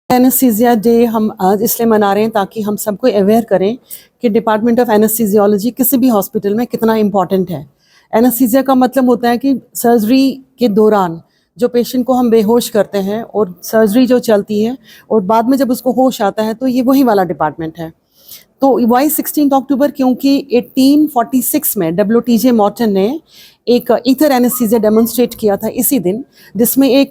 Anaesthesia day हम आज इसलिए मना रहे हैं ताकि हम सबको अवेयर करें कि डिपार्टमेंट ऑफ एनेस्थीसियोलॉजी किसी भी हॉस्पिटल में कितना इम्पॉर्टेंट है। एनेस्थीसिया का मतलब होता है कि सर्जरी के दौरान जो पेशेंट को हम बेहोश करते हैं और सर्जरी जो चलती है और बाद में जब उसको होश आता है तो ये वही वाला डिपार्टमेंट है। तो वाई 16 अक्टूबर क्योंकि 1846 में WTJ मॉर्टन ने एक ईथर एनेस्थीसिया डेमोन्स्ट्रेट किया था इसी दिन, जिसमें एक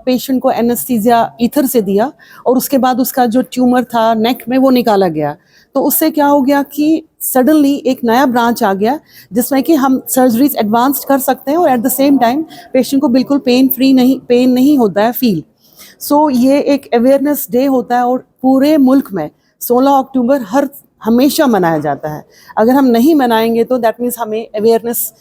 पेशेंट को एनेस्थीसिया ईथर से दिया और उसके बाद उसका जो ट्यूमर था नेक में वो निकाला गया। तो उससे क्या हो गया कि सडनली एक नया ब्रांच आ गया जिसमें कि हम सर्जरीज एडवांस्ड कर सकते हैं और at the same time patient को बिल्कुल पेन नहीं होता है फील। सो ये एक अवेयरनेस डे होता है और पूरे मुल्क में 16 अक्टूबर हमेशा मनाया जाता है। अगर हम नहीं मनाएंगे तो दैट मीन्स हमें अवेयरनेस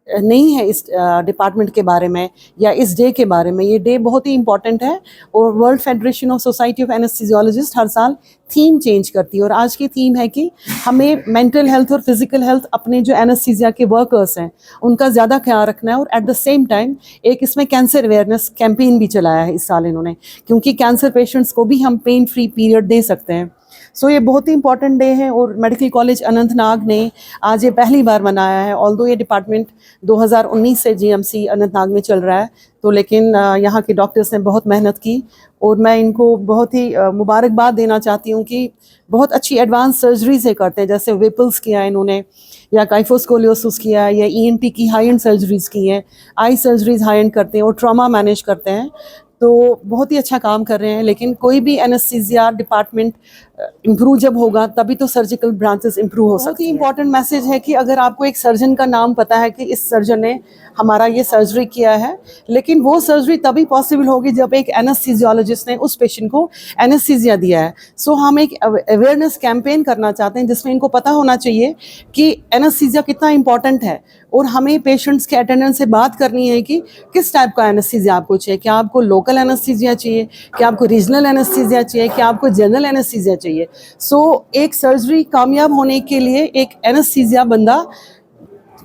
नहीं है इस डिपार्टमेंट के बारे में या इस डे के बारे में। ये डे बहुत ही इंपॉर्टेंट है और world federation of society of anaesthesiologist हर साल थीम चेंज करती है और आज की थीम है कि हमें मेंटल हेल्थ और फिजिकल हेल्थ अपने जो एनेस्थीसिया के वर्कर्स हैं उनका ज़्यादा ख्याल रखना है। और एट द सेम टाइम एक इसमें कैंसर अवेयरनेस कैंपेन भी चलाया है इस साल इन्होंने, क्योंकि कैंसर पेशेंट्स को भी हम पेन फ्री पीरियड दे सकते हैं। सो ये बहुत ही इंपॉर्टेंट डे है और मेडिकल कॉलेज अनंतनाग ने आज ये पहली बार मनाया है। ऑल्दो ये डिपार्टमेंट 2019 से GMC अनंतनाग में चल रहा है, तो लेकिन यहाँ के डॉक्टर्स ने बहुत मेहनत की और मैं इनको बहुत ही मुबारकबाद देना चाहती हूँ कि बहुत अच्छी एडवांस सर्जरी से करते हैं। जैसे विपल्स किया है इन्होंने, या काइफोस्कोलियोसिस किया है, या ENT की हाई एंड सर्जरीज की हैं, आई सर्जरीज हाई एंड करते हैं और ट्रॉमा मैनेज करते हैं। तो बहुत ही अच्छा काम कर रहे हैं। लेकिन कोई भी एनेस्थीसिया डिपार्टमेंट इम्प्रूव जब होगा तभी तो सर्जिकल ब्रांचेस इम्प्रूव हो सकती हैं। बहुत ही इंपॉर्टेंट मैसेज है कि अगर आपको एक सर्जन का नाम पता है कि इस सर्जन ने हमारा ये सर्जरी किया है, लेकिन वो सर्जरी तभी पॉसिबल होगी जब एक एनेस्थीसियोलॉजिस्ट ने उस पेशेंट को एनेस्थीसिया दिया है। सो हम एक अवेयरनेस कैंपेन करना चाहते हैं जिसमें इनको पता होना चाहिए कि एनेस्थीसिया कितना इंपॉर्टेंट है और हमें पेशेंट्स के अटेंडेंट से बात करनी है कि किस टाइप का एनेस्थीसिया आपको चाहिए। क्या आपको लोकल एनेस्थीसिया चाहिए, क्या आपको रीजनल एनेस्थीसिया चाहिए, क्या आपको जनरल एनेस्थीसिया चाहिए। सो एक सर्जरी कामयाब होने के लिए एक एनेस्थीसिया बंदा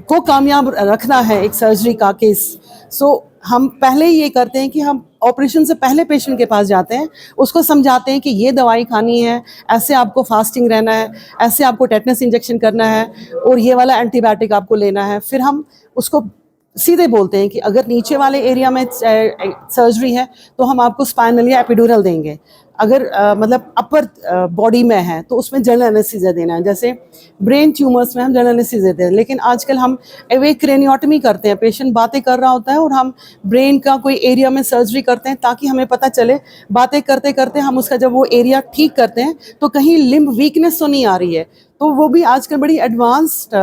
को कामयाब रखना है एक सर्जरी का केस। सो हम पहले ये करते हैं कि हम ऑपरेशन से पहले पेशेंट के पास जाते हैं, उसको समझाते हैं कि ये दवाई खानी है, ऐसे आपको फास्टिंग रहना है, ऐसे आपको टेटनस इंजेक्शन करना है और ये वाला एंटीबायोटिक आपको लेना है। फिर हम उसको सीधे बोलते हैं कि अगर नीचे वाले एरिया में सर्जरी है तो हम आपको स्पाइनल या एपिड्यूरल देंगे। अगर मतलब अपर बॉडी में है तो उसमें जनरल एनेस्थीसिया देना है। जैसे ब्रेन ट्यूमर्स में हम जनरल एनेस्थीसिया देते हैं, लेकिन आजकल हम एवेक क्रेनियोटमी करते हैं, पेशेंट बातें कर रहा होता है और हम ब्रेन का कोई एरिया में सर्जरी करते हैं ताकि हमें पता चले, बातें करते करते हम उसका जब वो एरिया ठीक करते हैं तो कहीं लिम्ब वीकनेस तो नहीं आ रही है। तो वो भी आजकल बड़ी एडवांस्ड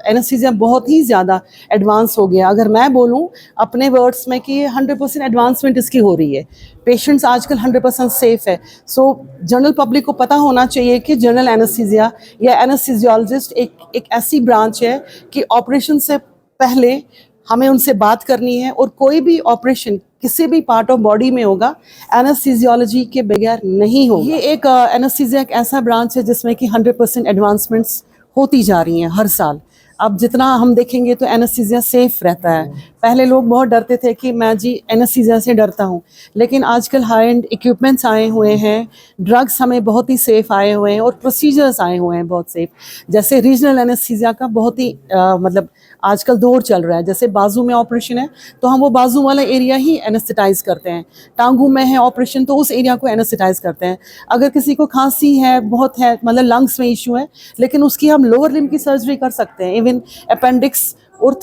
एनेस्थीसिया बहुत ही ज़्यादा एडवांस हो गया। अगर मैं बोलूँ अपने वर्ड्स में कि 100% एडवांसमेंट इसकी हो रही है, पेशेंट्स आजकल 100% सेफ है। सो जनरल पब्लिक को पता होना चाहिए कि जनरल एनेस्थीसिया या एनेस्थीसियोलॉजिस्ट एक ऐसी ब्रांच है कि ऑपरेशन से पहले हमें उनसे बात करनी है और कोई भी ऑपरेशन किसी भी पार्ट ऑफ बॉडी में होगा एनेस्थीसियोलॉजी के बगैर नहीं होगा। ये एक एनेस्थीसिया एक ऐसा ब्रांच है जिसमें कि 100% एडवांसमेंट्स होती जा रही हैं हर साल। अब जितना हम देखेंगे तो एनेस्थीसिया सेफ रहता है। पहले लोग बहुत डरते थे कि मैं जी एनेस्थीसिया से डरता हूँ, लेकिन आजकल हाई एंड इक्विपमेंट्स आए हुए हैं, ड्रग्स हमें बहुत ही सेफ आए हुए हैं और प्रोसीजर्स आए हुए हैं बहुत सेफ। जैसे रीजनल एनेस्थीसिया का बहुत ही मतलब आजकल दौर चल रहा है। जैसे बाजू में ऑपरेशन है तो हम वो बाजू वाला एरिया ही एनेस्थेटाइज करते हैं, टांगों में है ऑपरेशन तो उस एरिया को एनेस्थेटाइज करते हैं। अगर किसी को खांसी है, बहुत है, मतलब लंग्स में इशू है, लेकिन उसकी हम लोअर लिम्ब की सर्जरी कर सकते हैं। इवन अपेंडिक्स और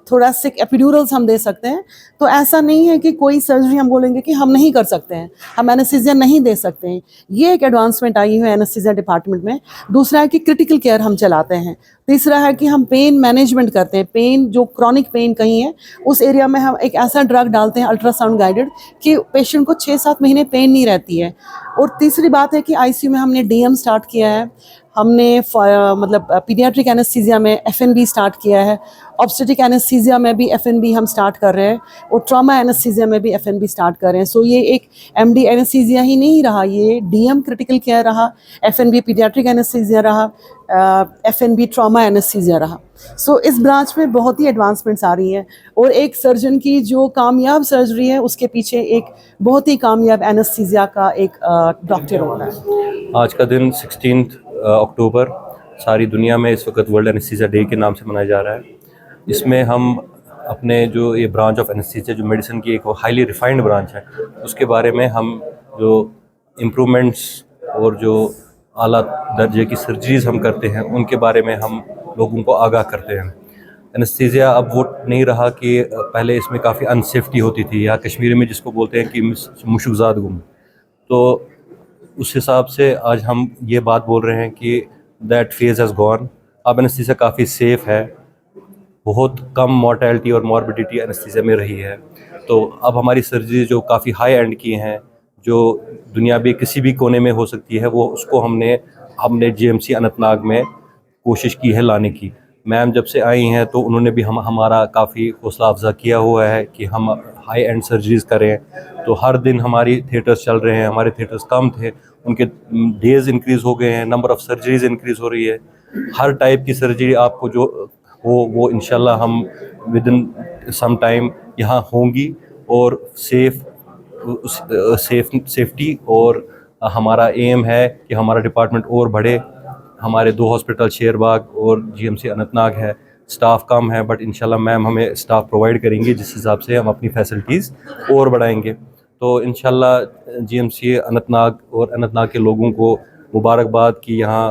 थोरैसिक एपिड्यूरल्स हम दे सकते हैं। तो ऐसा नहीं है कि कोई सर्जरी हम बोलेंगे कि हम नहीं कर सकते हैं, हम एनेस्थीसिया नहीं दे सकते हैं। ये एक एडवांसमेंट आई है एनेस्थीसिया डिपार्टमेंट में। दूसरा है कि क्रिटिकल केयर हम चलाते हैं। तीसरा है कि हम पेन मैनेजमेंट करते हैं। पेन जो क्रॉनिक पेन कहीं है उस एरिया में हम एक ऐसा ड्रग डालते हैं अल्ट्रासाउंड गाइडेड कि पेशेंट को 6-7 महीने पेन नहीं रहती है। और तीसरी बात है कि ICU में हमने DM स्टार्ट किया है। हमने मतलब पीडियाट्रिक एनेस्थीसिया में एफएनबी स्टार्ट किया है, ऑब्स्टेट्रिक एनेस्थीसिया में भी एफएनबी हम स्टार्ट कर रहे हैं और ट्रॉमा एनेस्थीसिया में भी एफएनबी स्टार्ट कर रहे हैं। सो ये एक एमडी एनेस्थीसिया ही नहीं रहा, ये डीएम क्रिटिकल केयर रहा, एफएनबी पीडियाट्रिक एनेस्थीसिया रहा, एफएनबी ट्रॉमा एनेस्थीसिया रहा। सो इस ब्रांच में बहुत ही एडवांसमेंट्स आ रही हैं और एक सर्जन की जो कामयाब सर्जरी है उसके पीछे एक बहुत ही कामयाब एनेस्थीसिया का एक डॉक्टर होता है। आज का दिन 16 अक्टूबर सारी दुनिया में इस वक्त वर्ल्ड एनेस्थीसिया डे के नाम से मनाया जा रहा है। इसमें हम अपने जो ये ब्रांच ऑफ एनेस्थीसिया जो मेडिसिन की एक हाईली रिफाइंड ब्रांच है उसके बारे में हम जो इम्प्रूवमेंट्स और जो आला दर्जे की सर्जरीज हम करते हैं उनके बारे में हम लोगों को आगाह करते हैं। एनेस्थीसिया अब वो नहीं रहा कि पहले इसमें काफ़ी अनसेफ्टी होती थी, या कश्मीरी में जिसको बोलते हैं कि मुशुकज़ाद गुम। तो उस हिसाब से आज हम ये बात बोल रहे हैं कि दैट फेज़ हैज़ गॉन। अब एनेस्थीसिया काफ़ी सेफ़ है, बहुत कम मॉर्टेलिटी और मॉर्बिडिटी एनेस्थीसिया में रही है। तो अब हमारी सर्जरी जो काफ़ी हाई एंड की हैं, जो दुनिया में किसी भी कोने में हो सकती है, वो उसको हमने जीएमसी अनंतनाग में कोशिश की है लाने की। मैम जब से आई हैं तो उन्होंने भी हमारा काफ़ी हौसला अफजा किया हुआ है कि हम हाई एंड सर्जरीज़ करें। तो हर दिन हमारी थिएटर्स चल रहे हैं, हमारे थिएटर्स कम थे, उनके डेज़ इंक्रीज़ हो गए हैं, नंबर ऑफ़ सर्जरीज़ इंक्रीज़ हो रही है। हर टाइप की सर्जरी आपको जो हो वो इंशाल्लाह हम विद इन सम टाइम यहाँ होंगी और सेफ्टी और हमारा एम है कि हमारा डिपार्टमेंट और बढ़े। हमारे 2 हॉस्पिटल शेरबाग और जीएमसी अनंतनाग है, स्टाफ कम है, बट इंशाल्लाह मैम हमें स्टाफ प्रोवाइड करेंगे जिस हिसाब से हम अपनी फैसिलिटीज़ और बढ़ाएंगे। तो इंशाल्लाह जीएमसी अनंतनाग और अनंतनाग के लोगों को मुबारकबाद कि यहाँ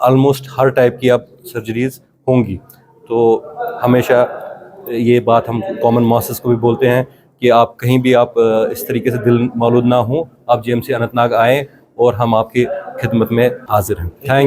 ऑलमोस्ट हर टाइप की अब सर्जरीज़ होंगी। तो हमेशा ये बात हम कॉमन मासेस को भी बोलते हैं कि आप कहीं भी आप इस तरीके से दिल मौलूद ना हो, आप जीएमसी अनंतनाग आएँ और हम आपकी खिदमत में हाजिर हैं। थैंक